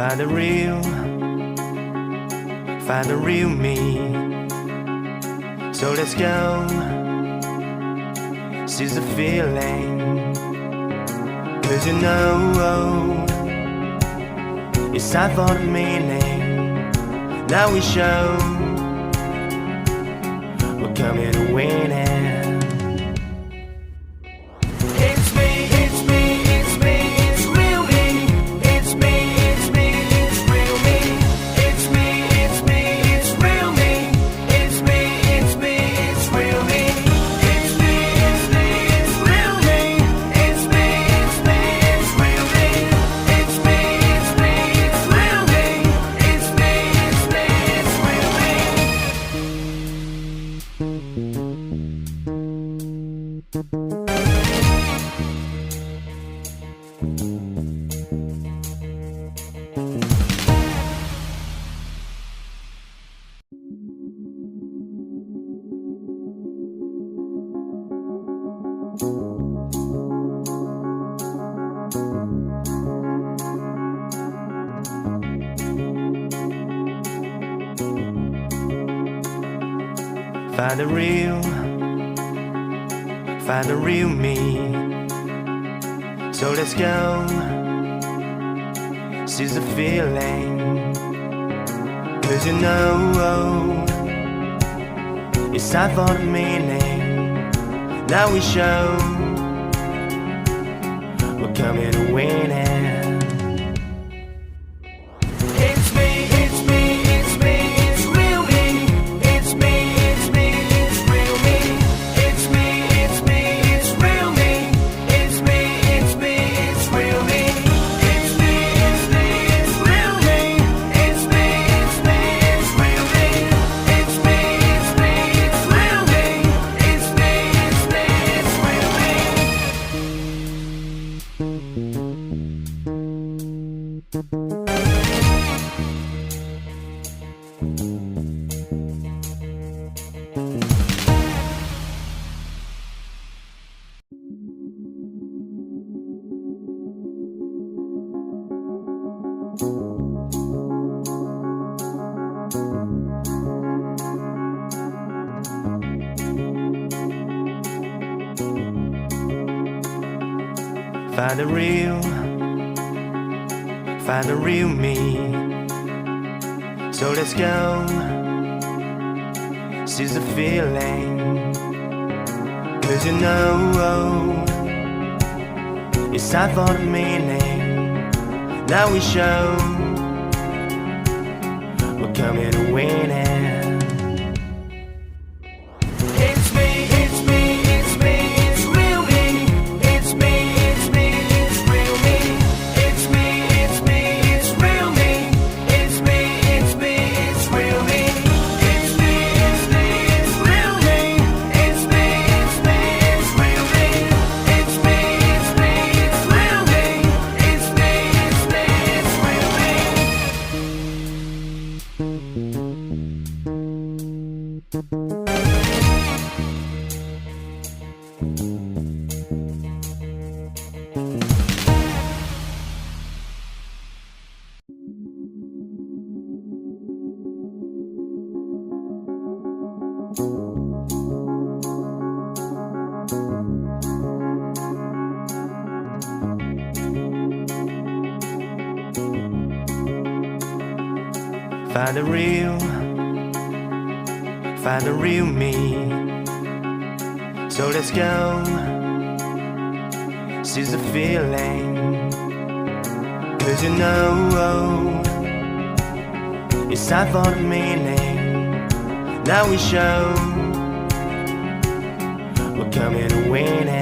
Find the real me. So let's go, seize the feeling. 'Cause you know it's time for the meaning. Now we show we're coming to win it. Find the real me. So let's go, seize the feeling. 'Cause you know it's time for the meaning. Now we show we're coming to win it. Find the real me. So let's go, seize the feeling. 'Cause you know it's time for the meaning. Now we show we're coming to win it. Find the real me. So let's go, seize the feeling. 'Cause you know it's time for the meaning. Now we show we're coming to win it.